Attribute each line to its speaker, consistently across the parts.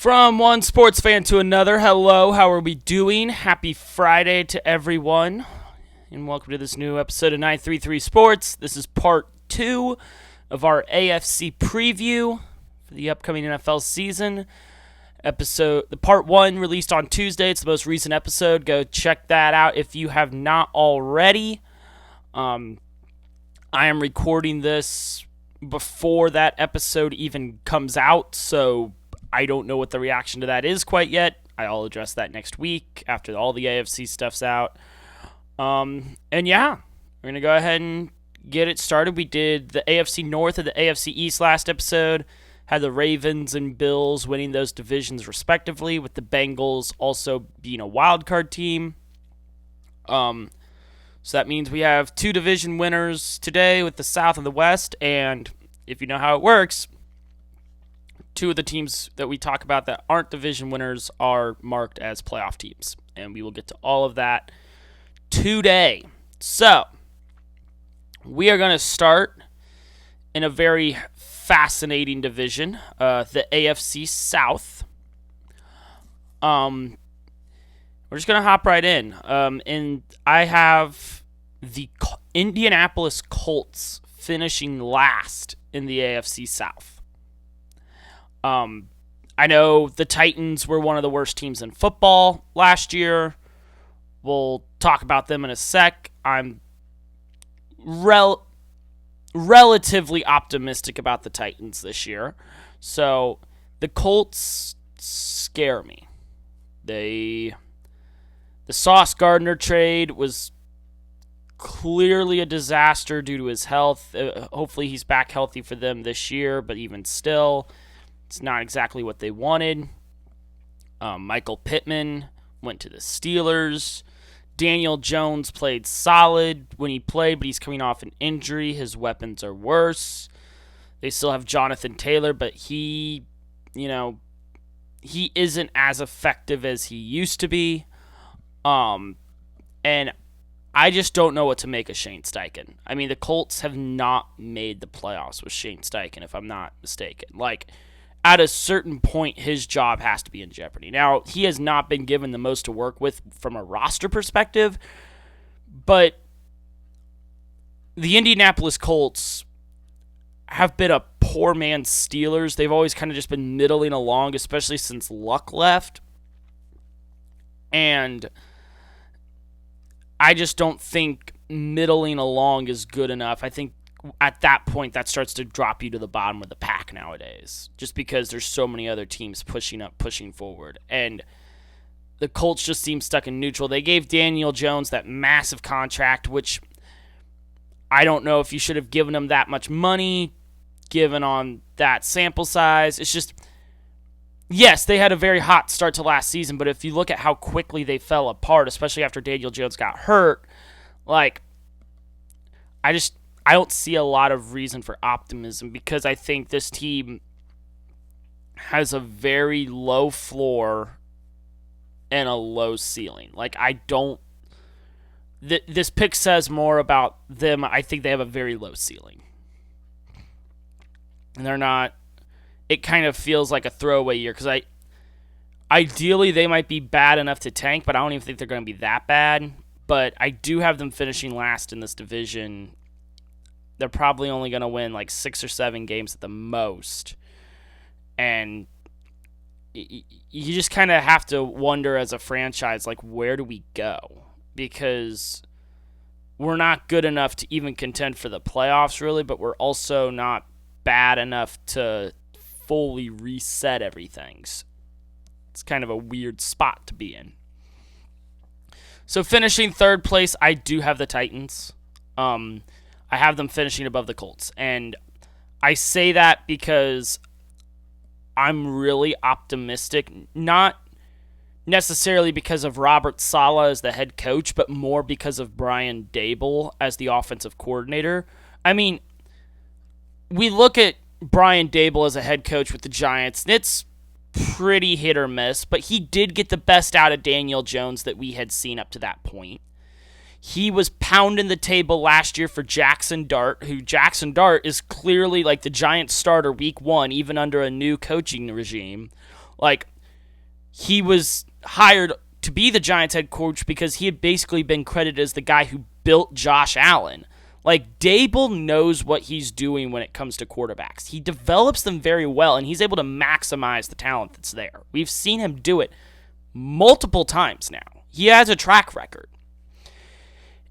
Speaker 1: From one sports fan to another, hello, how are we doing? Happy Friday to everyone, and welcome to this new episode of 933 Sports. This is part 2 of our AFC Preview for the upcoming NFL season. The part 1 released on Tuesday. It's the most recent episode. Go check that out if you have not already. I am recording this before that episode even comes out, so I don't know what the reaction to that is quite yet. I'll address that next week after all the AFC stuff's out. And yeah, we're going to go ahead and get it started. We did the AFC North and the AFC East last episode. Had the Ravens and Bills winning those divisions respectively, with the Bengals also being a wild card team. So that means we have 2 division winners today with the South and the West, and if you know how it works, 2 of the teams that we talk about that aren't division winners are marked as playoff teams, and we will get to all of that today. So, we are going to start in a very fascinating division, the AFC South. We're just going to hop right in, and I have the Indianapolis Colts finishing last in the AFC South. I know the Titans were one of the worst teams in football last year. We'll talk about them in a sec. I'm relatively optimistic about the Titans this year. So the Colts scare me. The Sauce Gardner trade was clearly a disaster due to his health. Hopefully he's back healthy for them this year, but even still, it's not exactly what they wanted. Michael Pittman went to the Steelers. Daniel Jones played solid when he played, but he's coming off an injury. His weapons are worse. They still have Jonathan Taylor, but he isn't as effective as he used to be. And I just don't know what to make of Shane Steichen. I mean, the Colts have not made the playoffs with Shane Steichen, if I'm not mistaken. At a certain point, his job has to be in jeopardy. Now, he has not been given the most to work with from a roster perspective, but the Indianapolis Colts have been a poor man's Steelers. They've always kind of just been middling along, especially since Luck left. And I just don't think middling along is good enough. I think at that point, that starts to drop you to the bottom of the pack nowadays, just because there's so many other teams pushing forward. And the Colts just seem stuck in neutral. They gave Daniel Jones that massive contract, which I don't know if you should have given him that much money, given on that sample size. It's just, yes, they had a very hot start to last season, but if you look at how quickly they fell apart, especially after Daniel Jones got hurt, I don't see a lot of reason for optimism, because I think this team has a very low floor and a low ceiling. This pick says more about them. I think they have a very low ceiling. And they're not, it kind of feels like a throwaway year, because ideally they might be bad enough to tank, but I don't even think they're going to be that bad. But I do have them finishing last in this division. They're probably only going to win 6 or 7 games at the most. And you just kind of have to wonder as a franchise, where do we go? Because we're not good enough to even contend for the playoffs, really, but we're also not bad enough to fully reset everything. It's kind of a weird spot to be in. So finishing third place, I do have the Titans. I have them finishing above the Colts. And I say that because I'm really optimistic, not necessarily because of Robert Saleh as the head coach, but more because of Brian Daboll as the offensive coordinator. I mean, we look at Brian Daboll as a head coach with the Giants, and it's pretty hit or miss, but he did get the best out of Daniel Jones that we had seen up to that point. He was pounding the table last year for Jackson Dart, who Jackson Dart is clearly the Giants starter week 1, even under a new coaching regime. Like, he was hired to be the Giants head coach because he had basically been credited as the guy who built Josh Allen. Like, Dable knows what he's doing when it comes to quarterbacks. He develops them very well, and he's able to maximize the talent that's there. We've seen him do it multiple times now. He has a track record.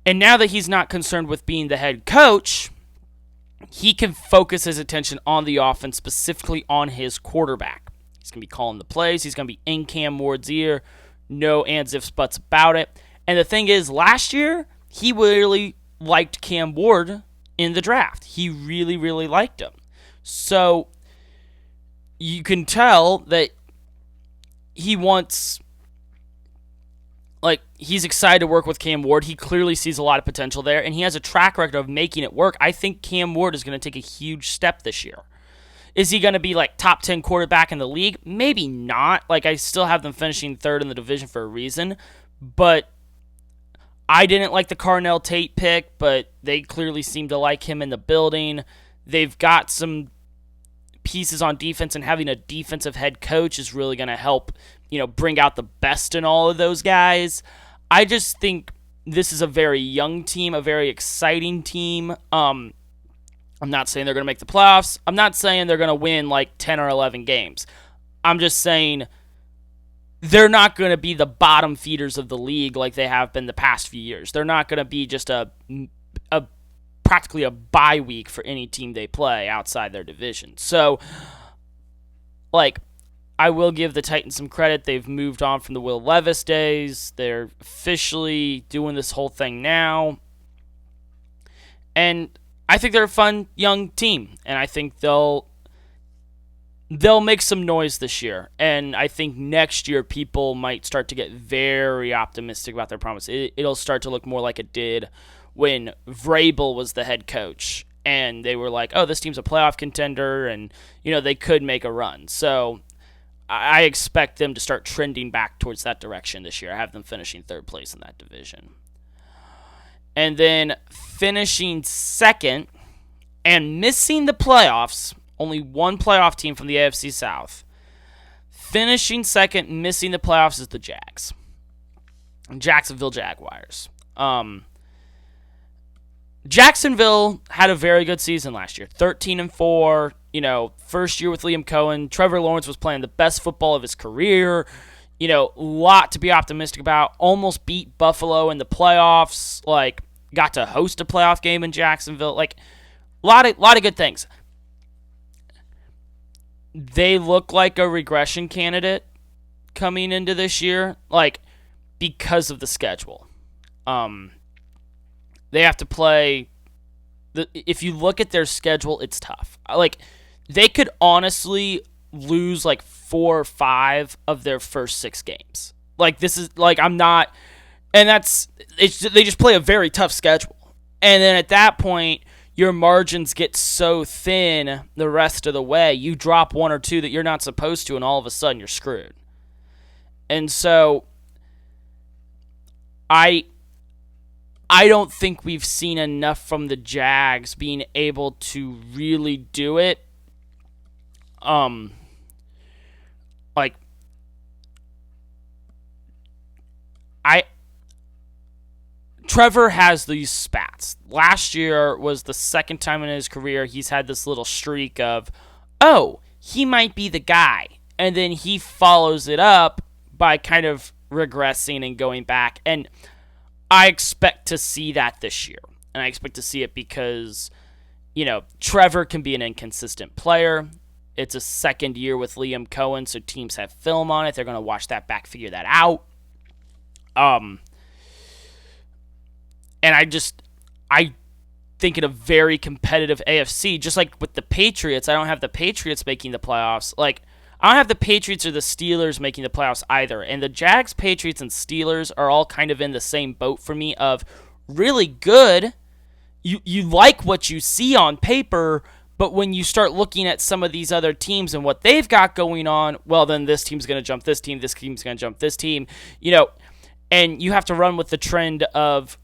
Speaker 1: And now that he's not concerned with being the head coach, he can focus his attention on the offense, specifically on his quarterback. He's going to be calling the plays. He's going to be in Cam Ward's ear. No ands, ifs, buts about it. And the thing is, last year, he really liked Cam Ward in the draft. He really, really liked him. So you can tell that he wants, like, he's excited to work with Cam Ward. He clearly sees a lot of potential there, and he has a track record of making it work. I think Cam Ward is going to take a huge step this year. Is he going to be, like, top 10 quarterback in the league? Maybe not. Like, I still have them finishing third in the division for a reason, but I didn't like the Carnell Tate pick, but they clearly seem to like him in the building. They've got some pieces on defense, and having a defensive head coach is really going to help, bring out the best in all of those guys. I just think this is a very young team, a very exciting team. I'm not saying they're going to make the playoffs. I'm not saying they're going to win like 10 or 11 games. I'm just saying they're not going to be the bottom feeders of the league like they have been the past few years. They're not going to be just a practically a bye week for any team they play outside their division. So, like, I will give the Titans some credit. They've moved on from the Will Levis days. They're officially doing this whole thing now. And I think they're a fun young team, and I think they'll make some noise this year. And I think next year people might start to get very optimistic about their promise. It'll start to look more like it did when Vrabel was the head coach, and they were like, oh, this team's a playoff contender, and they could make a run. So I expect them to start trending back towards that direction this year. I have them finishing third place in that division. And then finishing second and missing the playoffs, only one playoff team from the AFC South. Finishing second, missing the playoffs is the Jags. Jacksonville Jaguars. Jacksonville had a very good season last year. 13-4, first year with Liam Cohen. Trevor Lawrence was playing the best football of his career. Lot to be optimistic about. Almost beat Buffalo in the playoffs. Like, got to host a playoff game in Jacksonville. Like, a lot of good things. They look like a regression candidate coming into this year, like, because of the schedule. They have to play. If you look at their schedule, it's tough. Like, they could honestly lose like 4 or 5 of their first 6 games. Like, this is like, I'm not, and they just play a very tough schedule. And then at that point, your margins get so thin the rest of the way. You drop 1 or 2 that you're not supposed to, and all of a sudden you're screwed. And so I don't think we've seen enough from the Jags being able to really do it. Trevor has these spats. Last year was the second time in his career he's had this little streak of, oh, he might be the guy. And then he follows it up by kind of regressing and going back. And I expect to see that this year. And I expect to see it because, Trevor can be an inconsistent player. It's a second year with Liam Cohen, so teams have film on it. They're going to watch that back, figure that out. And I think in a very competitive AFC, just like with the Patriots, I don't have the Patriots making the playoffs. Like, I don't have the Patriots or the Steelers making the playoffs either. And the Jags, Patriots, and Steelers are all kind of in the same boat for me of really good. You like what you see on paper, but when you start looking at some of these other teams and what they've got going on, well, then this team's going to jump this team's going to jump this team, and you have to run with the trend of,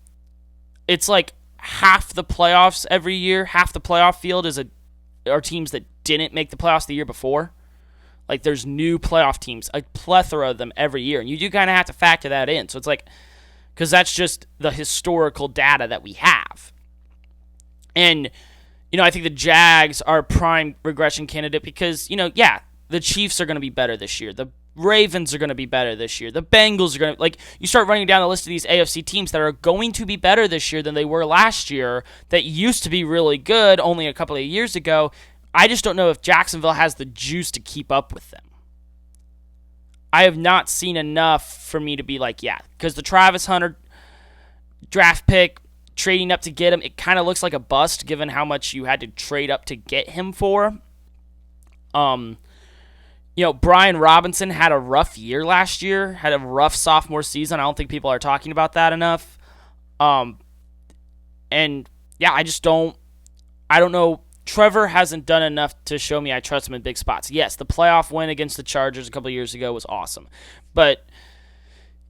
Speaker 1: it's like half the playoffs every year, half the playoff field are teams that didn't make the playoffs the year before. Like, there's new playoff teams, a plethora of them every year, and you do kind of have to factor that in. So it's like, because that's just the historical data that we have. And, I think the Jags are a prime regression candidate because, the Chiefs are going to be better this year. The Ravens are going to be better this year. The Bengals are going to, you start running down the list of these AFC teams that are going to be better this year than they were last year, that used to be really good only a couple of years ago. I just don't know if Jacksonville has the juice to keep up with them. I have not seen enough for me to be like, yeah, because the Travis Hunter draft pick, trading up to get him, it kind of looks like a bust given how much you had to trade up to get him for. Brian Robinson had a rough year last year, had a rough sophomore season. I don't think people are talking about that enough. I don't know. Trevor hasn't done enough to show me I trust him in big spots. Yes, the playoff win against the Chargers a couple of years ago was awesome. But,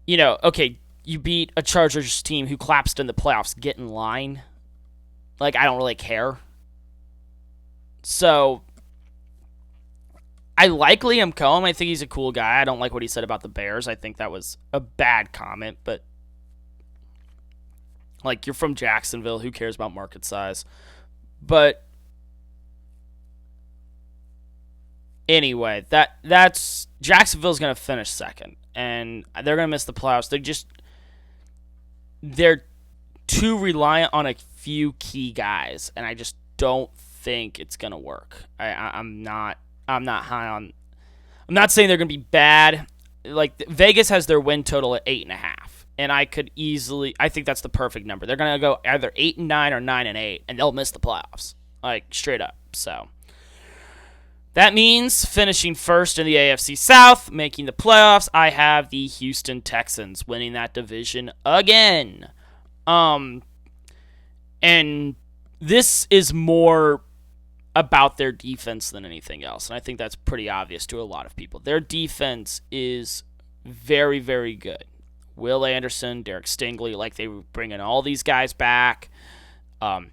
Speaker 1: okay, you beat a Chargers team who collapsed in the playoffs. Get in line. I don't really care. So, I like Liam Cohen. I think he's a cool guy. I don't like what he said about the Bears. I think that was a bad comment. But, you're from Jacksonville. Who cares about market size? But, anyway, that's Jacksonville's going to finish second. And they're going to miss the playoffs. They're too reliant on a few key guys, and I just don't think it's gonna work. I'm not high on. I'm not saying they're gonna be bad. Vegas has their win total at 8.5, and I think that's the perfect number. They're gonna go either 8-9 or 9-8, and they'll miss the playoffs, straight up. So that means finishing first in the AFC South, making the playoffs. I have the Houston Texans winning that division again. And this is more about their defense than anything else, and I think that's pretty obvious to a lot of people. Their defense is very, very good. Will Anderson, Derek Stingley, they were bringing all these guys back.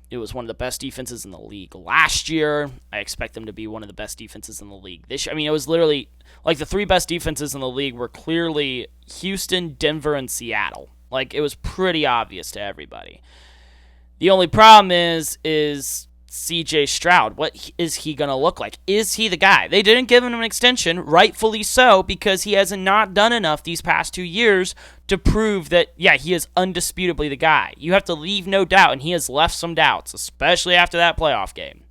Speaker 1: It was one of the best defenses in the league last year. I expect them to be one of the best defenses in the league this year. It was literally the three best defenses in the league were clearly Houston, Denver, and Seattle. It was pretty obvious to everybody. The only problem is C.J. Stroud. What is he going to look like? Is he the guy? They didn't give him an extension, rightfully so, because he has not done enough these past 2 years to prove that, he is undisputably the guy. You have to leave no doubt, and he has left some doubts, especially after that playoff game.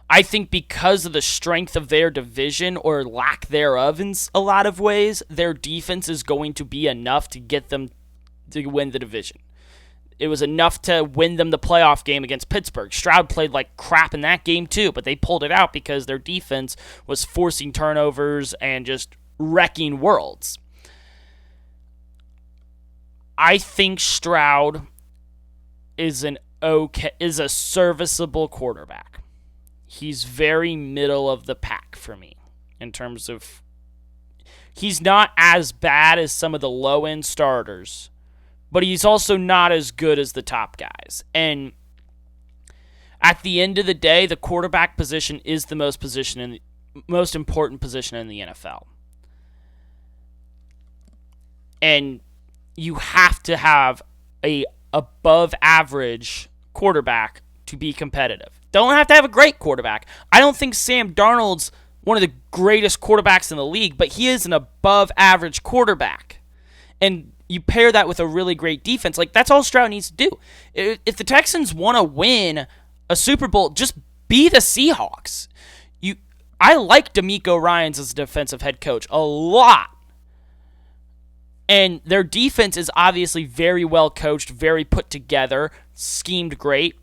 Speaker 1: I think because of the strength of their division, or lack thereof in a lot of ways, their defense is going to be enough to get them to win the division. It was enough to win them the playoff game against Pittsburgh. Stroud played like crap in that game too, but they pulled it out because their defense was forcing turnovers and just wrecking worlds. I think Stroud is a serviceable quarterback. He's very middle of the pack for me in terms of he's not as bad as some of the low-end starters, but he's also not as good as the top guys. And at the end of the day, the quarterback position is the most important position in the NFL. And you have to have a above average quarterback to be competitive. Don't have to have a great quarterback. I don't think Sam Darnold's one of the greatest quarterbacks in the league, but he is an above average quarterback. And you pair that with a really great defense. That's all Stroud needs to do. If the Texans want to win a Super Bowl, just be the Seahawks. I like DeMeco Ryans as a defensive head coach a lot. And their defense is obviously very well coached, very put together, schemed great.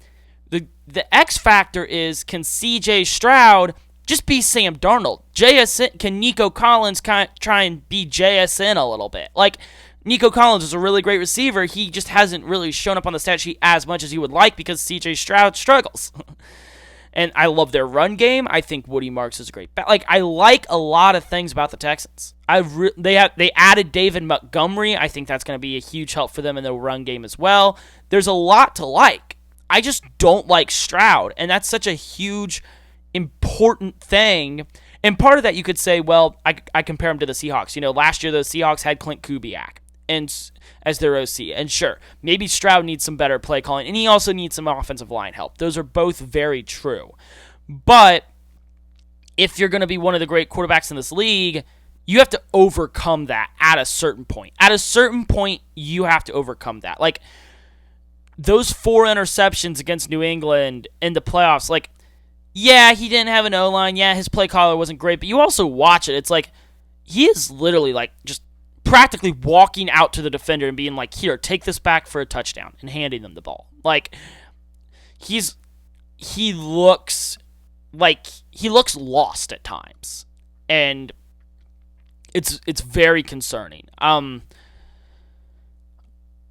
Speaker 1: The X factor is, can CJ Stroud just be Sam Darnold? Can Nico Collins try and be JSN a little bit? Nico Collins is a really great receiver. He just hasn't really shown up on the stat sheet as much as you would like because CJ Stroud struggles. And I love their run game. I think Woody Marks is a great back. I like a lot of things about the Texans. They added David Montgomery. I think that's going to be a huge help for them in their run game as well. There's a lot to like. I just don't like Stroud, and that's such a huge, important important thing. And part of that you could say, well, I compare him to the Seahawks. Last year the Seahawks had Clint Kubiak as their OC. And sure, maybe Stroud needs some better play calling, and he also needs some offensive line help. Those are both very true. But if you're going to be one of the great quarterbacks in this league, you have to overcome that at a certain point. At a certain point, you have to overcome that. Like, those 4 interceptions against New England in the playoffs, like, yeah, he didn't have an O-line. Yeah, his play caller wasn't great. But you also watch it. It's like, he is literally, like, just practically walking out to the defender and being like, here, take this back for a touchdown, and handing them the ball. Like, he looks lost at times. And it's very concerning. I'm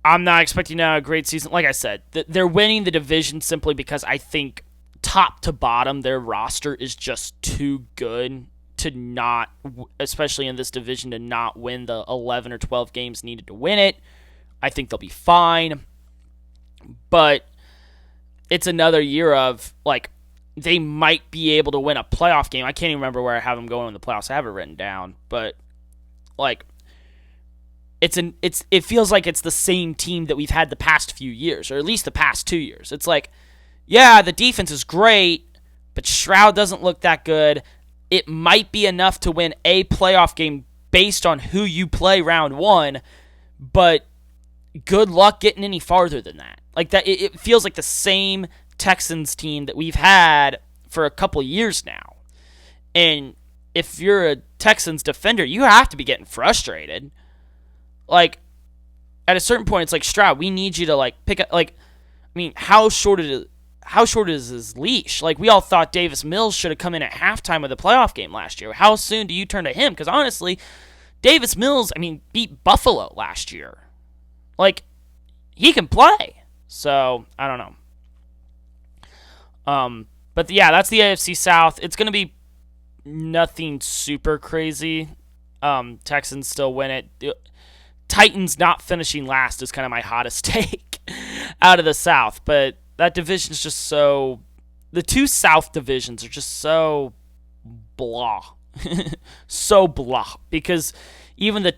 Speaker 1: not expecting a great season. Like I said, they're winning the division simply because I think top to bottom, their roster is just too good to not, especially in this division, to not win the 11 or 12 games needed to win it. I think they'll be fine. But it's another year of, like, they might be able to win a playoff game. I can't even remember where I have them going in the playoffs. I have it written down. But, like, it feels like it's the same team that we've had the past few years, or at least the past 2 years. It's like, yeah, the defense is great, but Stroud doesn't look that good. It might be enough to win a playoff game based on who you play round 1, but good luck getting any farther than that. Like that, it feels like the same Texans team that we've had for a couple years now. And if you're a Texans defender, you have to be getting frustrated. Like, at a certain point, it's like, Stroud, we need you to, like, pick up, like, I mean, how short is his leash? Like, we all thought Davis Mills should have come in at halftime of the playoff game last year. How soon do you turn to him? Because, honestly, Davis Mills, beat Buffalo last year. Like, he can play. So, I don't know. But, yeah, that's the AFC South. It's going to be nothing super crazy. Texans still win it. Titans not finishing last is kind of my hottest take out of the South. But that division is just so... The two South divisions are just so blah. So blah. Because even the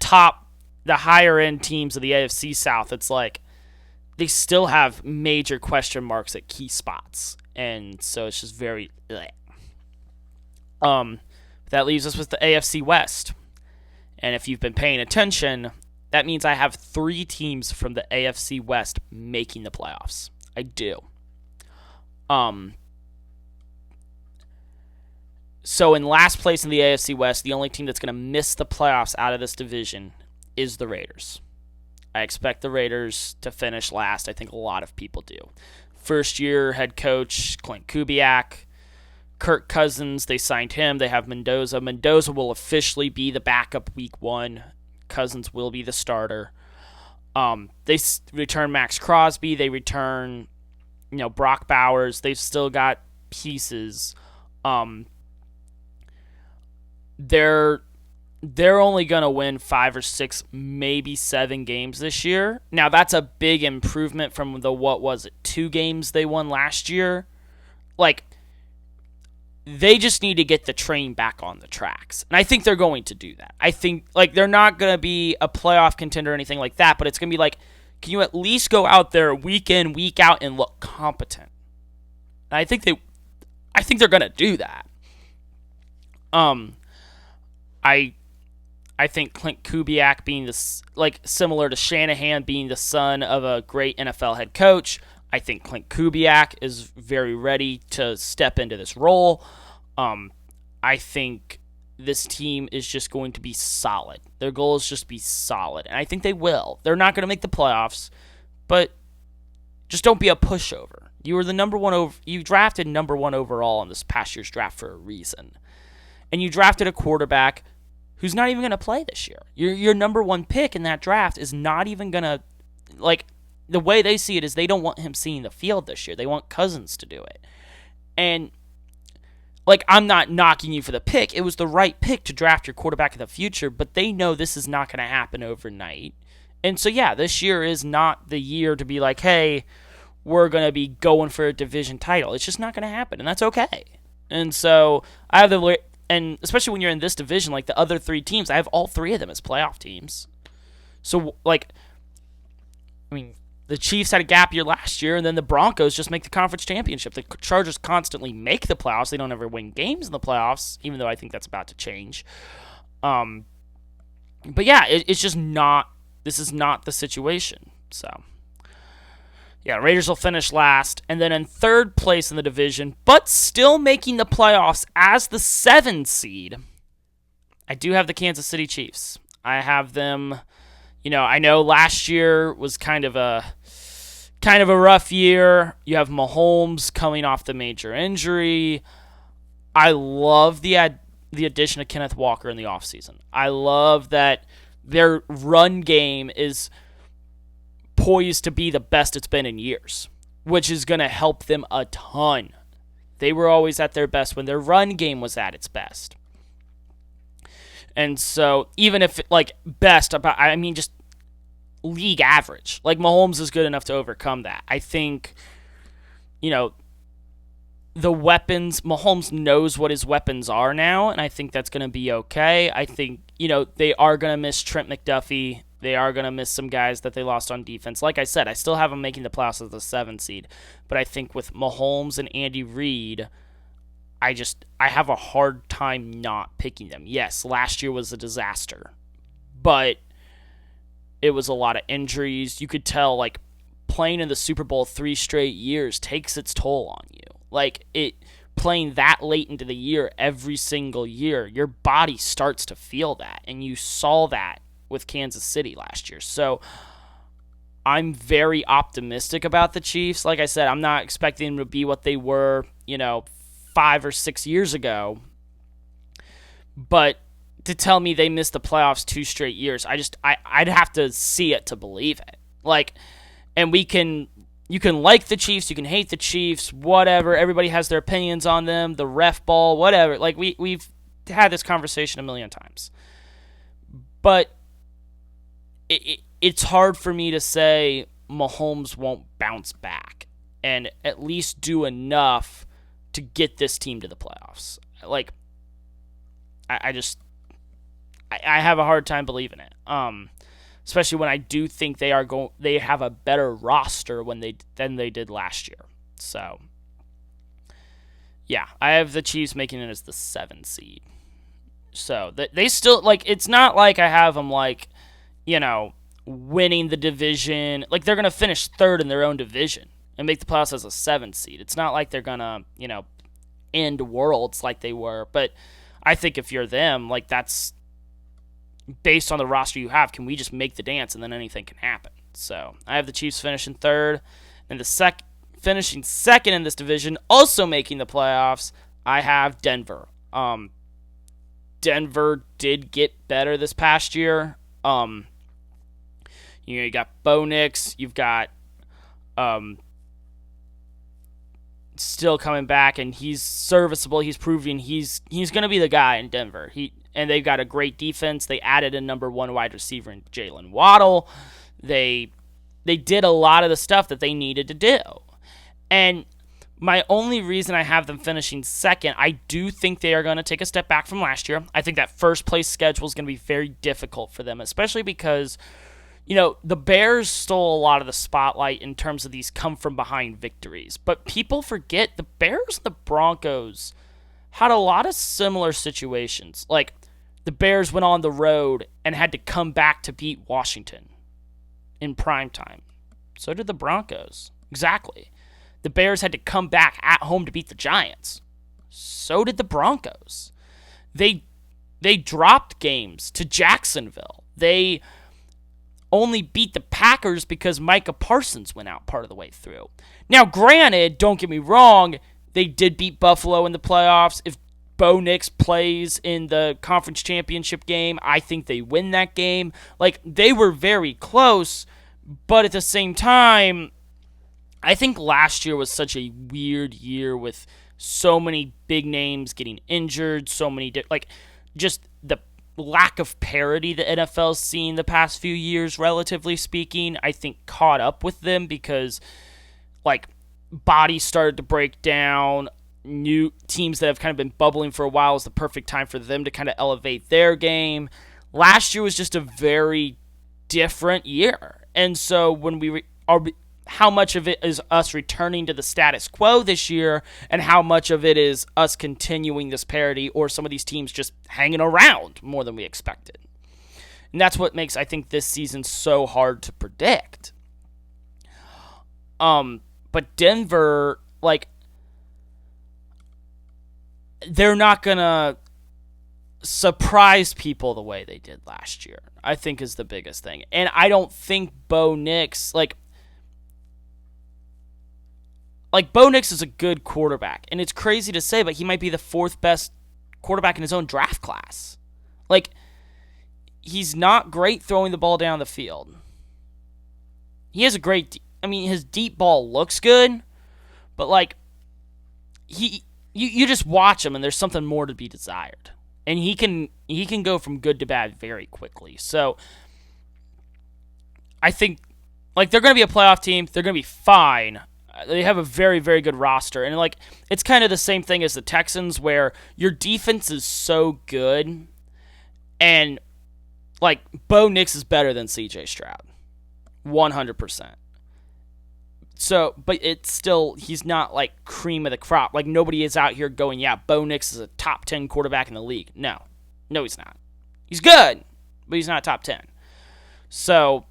Speaker 1: higher-end teams of the AFC South, it's like they still have major question marks at key spots. And so it's just very... That leaves us with the AFC West. And if you've been paying attention, that means I have 3 teams from the AFC West making the playoffs. I do. So in last place in the AFC West, the only team that's going to miss the playoffs out of this division is the Raiders. I expect the Raiders to finish last. I think a lot of people do. First-year head coach Clint Kubiak, Kirk Cousins, they signed him. They have Mendoza. Mendoza will officially be the backup week 1. Cousins will be the starter. They return Max Crosby. They return, Brock Bowers. They've still got pieces. They're only going to win 5 or 6, maybe 7 games this year. Now, that's a big improvement from the, 2 games they won last year? Like, they just need to get the train back on the tracks. And I think they're going to do that. I think, they're not going to be a playoff contender or anything like that, but it's going to be like, can you at least go out there week in, week out and look competent? And I think they're going to do that. I think Clint Kubiak being similar to Shanahan being the son of a great NFL head coach, I think Clint Kubiak is very ready to step into this role. I think this team is just going to be solid. Their goal is just to be solid, and I think they will. They're not going to make the playoffs, but just don't be a pushover. You were the number 1 you drafted number 1 overall in this past year's draft for a reason, and you drafted a quarterback who's not even going to play this year. Your number 1 pick in that draft is not even going to, the way they see it is they don't want him seeing the field this year. They want Cousins to do it. And, I'm not knocking you for the pick. It was the right pick to draft your quarterback of the future, but they know this is not going to happen overnight. And so, yeah, this year is not the year to be like, hey, we're going to be going for a division title. It's just not going to happen, and that's okay. And so I have the, and especially when you're in this division, like the other three teams, I have all three of them as playoff teams. So, like, I mean, the Chiefs had a gap year last year, and then the Broncos just make the conference championship. The Chargers constantly make the playoffs. They don't ever win games in the playoffs, even though I think that's about to change. But yeah, it's just not, this is not the situation. So, yeah, Raiders will finish last, and then in third place in the division, but still making the playoffs as the 7 seed, I do have the Kansas City Chiefs. I have them, I know last year was kind of a rough year. You have Mahomes coming off the major injury. I love the addition of Kenneth Walker in the offseason. I love that their run game is poised to be the best it's been in years, which is going to help them a ton. They were always at their best when their run game was at its best. And so, even if, best, I mean, just league average. Mahomes is good enough to overcome that. I think, the weapons, Mahomes knows what his weapons are now, and I think that's going to be okay. I think, they are going to miss Trent McDuffie. They are going to miss some guys that they lost on defense. Like I said, I still have them making the playoffs as the 7 seed. But I think with Mahomes and Andy Reid, I have a hard time not picking them. Yes, last year was a disaster. But it was a lot of injuries. You could tell, playing in the Super Bowl 3 straight years takes its toll on you. Playing that late into the year every single year, your body starts to feel that. And you saw that with Kansas City last year. So I'm very optimistic about the Chiefs. Like I said, I'm not expecting them to be what they were, 5 or 6 years ago. But to tell me they missed the playoffs 2 straight years, I'd have to see it to believe it. And you can like the Chiefs, you can hate the Chiefs, whatever. Everybody has their opinions on them, the ref ball, whatever. We've had this conversation a million times. But it's hard for me to say Mahomes won't bounce back and at least do enough to get this team to the playoffs. I have a hard time believing it. Especially when I do think they have a better roster than they did last year. So, yeah, I have the Chiefs making it as the 7 seed. So they still it's not like I have them winning the division. They're gonna finish 3rd in their own division and make the playoffs as a 7 seed. It's not like they're gonna end worlds like they were. But I think if you're them, that's based on the roster you have, can we just make the dance and then anything can happen? So I have the Chiefs finishing 3rd, and finishing 2nd in this division, also making the playoffs, I have Denver. Denver did get better this past year. You got Bo Nix, you've got still coming back, and he's serviceable. He's proving he's going to be the guy in Denver. And they've got a great defense. They added a number 1 wide receiver in Jalen Waddle. They did a lot of the stuff that they needed to do. And my only reason I have them finishing 2nd, I do think they are going to take a step back from last year. I think that first place schedule is going to be very difficult for them, especially because, the Bears stole a lot of the spotlight in terms of these come-from-behind victories. But people forget the Bears and the Broncos had a lot of similar situations. The Bears went on the road and had to come back to beat Washington in primetime. So did the Broncos. Exactly. The Bears had to come back at home to beat the Giants. So did the Broncos. They dropped games to Jacksonville. They only beat the Packers because Micah Parsons went out part of the way through. Now, granted, don't get me wrong, they did beat Buffalo in the playoffs. If Bo Nix plays in the conference championship game, I think they win that game. They were very close, but at the same time, I think last year was such a weird year with so many big names getting injured, so many, just the lack of parity the NFL's seen the past few years, relatively speaking, I think caught up with them because, bodies started to break down. new teams that have kind of been bubbling for a while is the perfect time for them to kind of elevate their game. Last year was just a very different year. And so when how much of it is us returning to the status quo this year, and how much of it is us continuing this parity, or some of these teams just hanging around more than we expected. And that's what makes, I think, this season so hard to predict. But Denver, they're not going to surprise people the way they did last year, I think, is the biggest thing. And I don't think Bo Nix, Bo Nix is a good quarterback. And it's crazy to say, but he might be the fourth best quarterback in his own draft class. He's not great throwing the ball down the field. He has his deep ball looks good, but you just watch him and there's something more to be desired. And he can go from good to bad very quickly. So I think they're going to be a playoff team. They're going to be fine. They have a very, very good roster. And it's kind of the same thing as the Texans, where your defense is so good, and Bo Nix is better than CJ Stroud. 100%. So, but it's still, he's not cream of the crop. Nobody is out here going, yeah, Bo Nix is a top 10 quarterback in the league. No, he's not. He's good, but he's not top 10. So,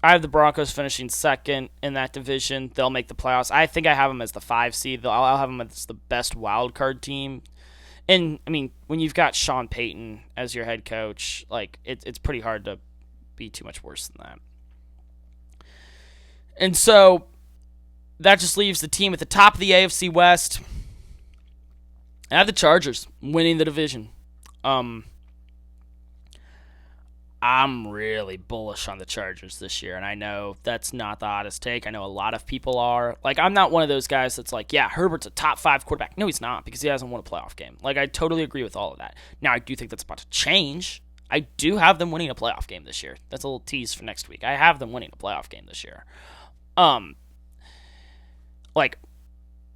Speaker 1: I have the Broncos finishing second in that division. They'll make the playoffs. I think I have them as the 5 seed. I'll have them as the best wild card team. And, when you've got Sean Payton as your head coach, it's pretty hard to be too much worse than that. And so that just leaves the team at the top of the AFC West. I have the Chargers winning the division. I'm really bullish on the Chargers this year, and I know that's not the hottest take. I know a lot of people are. I'm not one of those guys that's yeah, Herbert's a top 5 quarterback. No, he's not, because he hasn't won a playoff game. I totally agree with all of that. Now, I do think that's about to change. I do have them winning a playoff game this year. That's a little tease for next week. I have them winning a playoff game this year.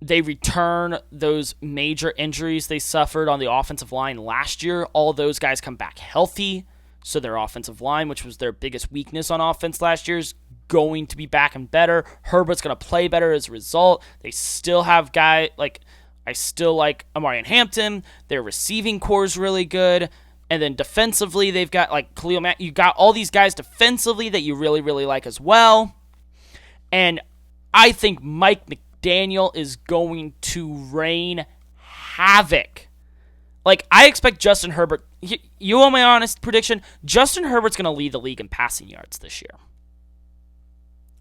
Speaker 1: They return those major injuries they suffered on the offensive line last year. All those guys come back healthy. So their offensive line, which was their biggest weakness on offense last year, is going to be back and better. Herbert's going to play better as a result. They still have I still like Amarian Hampton. Their receiving core is really good. And then defensively, they've got Khalil Mack. You got all these guys defensively that you really, really like as well. And I think Mike McDaniel is going to rain havoc. I expect Justin Herbert. You want my honest prediction? Justin Herbert's going to lead the league in passing yards this year.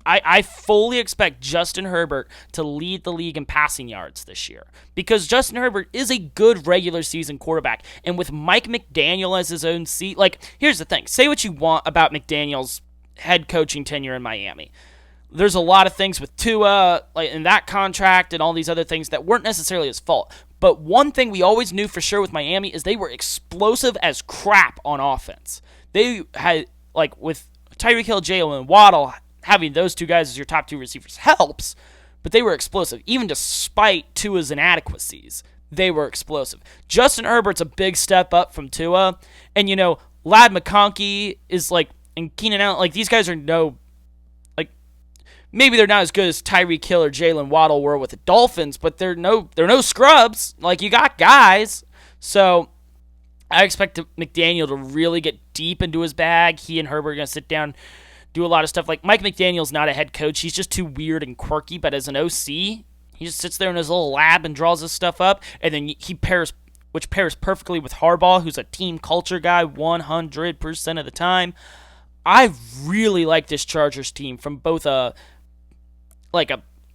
Speaker 1: I fully expect Justin Herbert to lead the league in passing yards this year, because Justin Herbert is a good regular season quarterback. And with Mike McDaniel as his own seat, here's the thing. Say what you want about McDaniel's head coaching tenure in Miami. There's a lot of things with Tua, in that contract and all these other things that weren't necessarily his fault. But one thing we always knew for sure with Miami is they were explosive as crap on offense. They had, with Tyreek Hill, Jalen Waddle, having those two guys as your top 2 receivers helps, but they were explosive. Even despite Tua's inadequacies, they were explosive. Justin Herbert's a big step up from Tua. And, Ladd McConkey is, and Keenan Allen, these guys are maybe they're not as good as Tyreek Hill or Jalen Waddle were with the Dolphins, but they're no scrubs. You got guys. So I expect McDaniel to really get deep into his bag. He and Herbert are going to sit down, do a lot of stuff. Mike McDaniel's not a head coach. He's just too weird and quirky, but as an OC, he just sits there in his little lab and draws his stuff up, and then he pairs perfectly with Harbaugh, who's a team culture guy 100% of the time. I really like this Chargers team from both a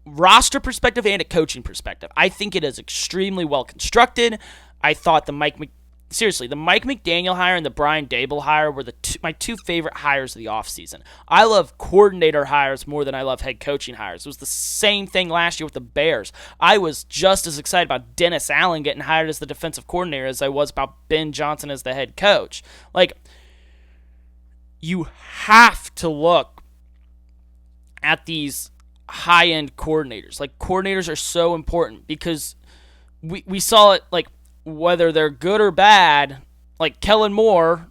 Speaker 1: roster perspective and a coaching perspective. I think it is extremely well constructed. I thought the Mike McDaniel hire and the Brian Daboll hire were my 2 favorite hires of the offseason. I love coordinator hires more than I love head coaching hires. It was the same thing last year with the Bears. I was just as excited about Dennis Allen getting hired as the defensive coordinator as I was about Ben Johnson as the head coach. You have to look at these high-end coordinators. Coordinators are so important, because we saw it, like, whether they're good or bad, like Kellen Moore,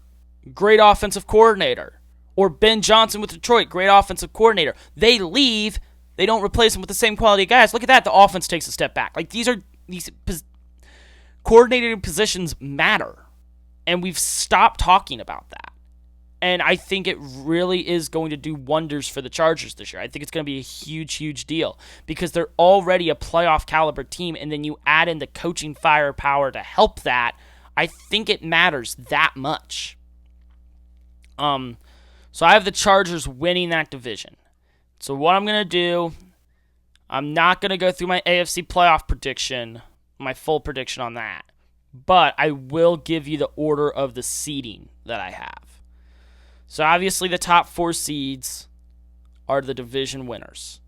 Speaker 1: great offensive coordinator, or Ben Johnson with Detroit, great offensive coordinator. They leave, they don't replace them with the same quality guys. Look at that, the offense takes a step back. Like, these coordinating positions matter, and we've stopped talking about that. And I think it really is going to do wonders for the Chargers this year. I think it's going to be a huge, huge deal because they're already a playoff caliber team, and then you add in the coaching firepower to help that. I think it matters that much. So I have the Chargers winning that division. So what I'm going to do, I'm not going to go through my AFC playoff prediction, my full prediction on that, but I will give you the order of the seeding that I have. So obviously the top 4 seeds are the division winners.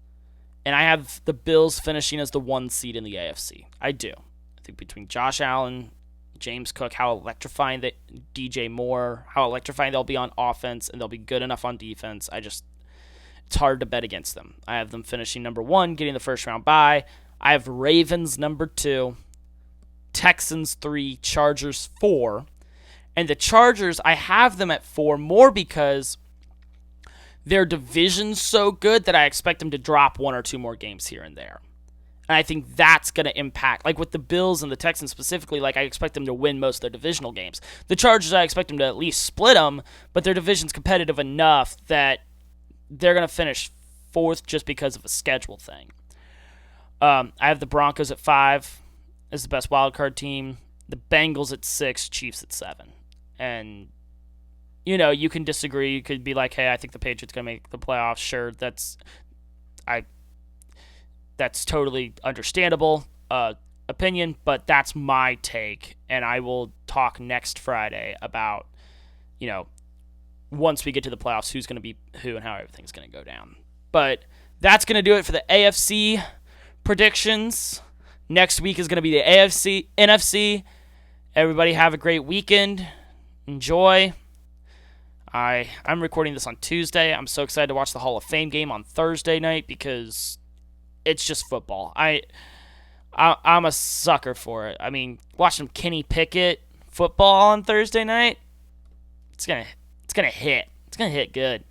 Speaker 1: And I have the Bills finishing as the 1 seed in the AFC. I do. I think between Josh Allen, James Cook, how electrifying DJ Moore, how electrifying they'll be on offense, and they'll be good enough on defense. It's hard to bet against them. I have them finishing number 1, getting the first round bye. I have Ravens number 2, Texans 3, Chargers 4. And the Chargers, I have them at 4 more because their division's so good that I expect them to drop 1 or 2 more games here and there. And I think that's going to impact, like with the Bills and the Texans specifically, like I expect them to win most of their divisional games. The Chargers, I expect them to at least split them, but their division's competitive enough that they're going to finish 4th just because of a schedule thing. I have the Broncos at 5 as the best wildcard team, the Bengals at 6, Chiefs at 7. And, you can disagree. You could be like, hey, I think the Patriots going to make the playoffs. Sure, that's totally understandable opinion, but that's my take. And I will talk next Friday about, once we get to the playoffs, who's going to be who and how everything's going to go down. But that's going to do it for the AFC predictions. Next week is going to be the NFC. Everybody have a great weekend. Enjoy. I'm recording this on Tuesday. I'm so excited to watch the Hall of Fame game on Thursday night because it's just football. I'm a sucker for it. I mean, watching Kenny Pickett football on Thursday night, it's gonna hit. It's gonna hit good.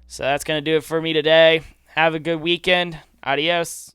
Speaker 1: So that's gonna do it for me today. Have a good weekend. Adios.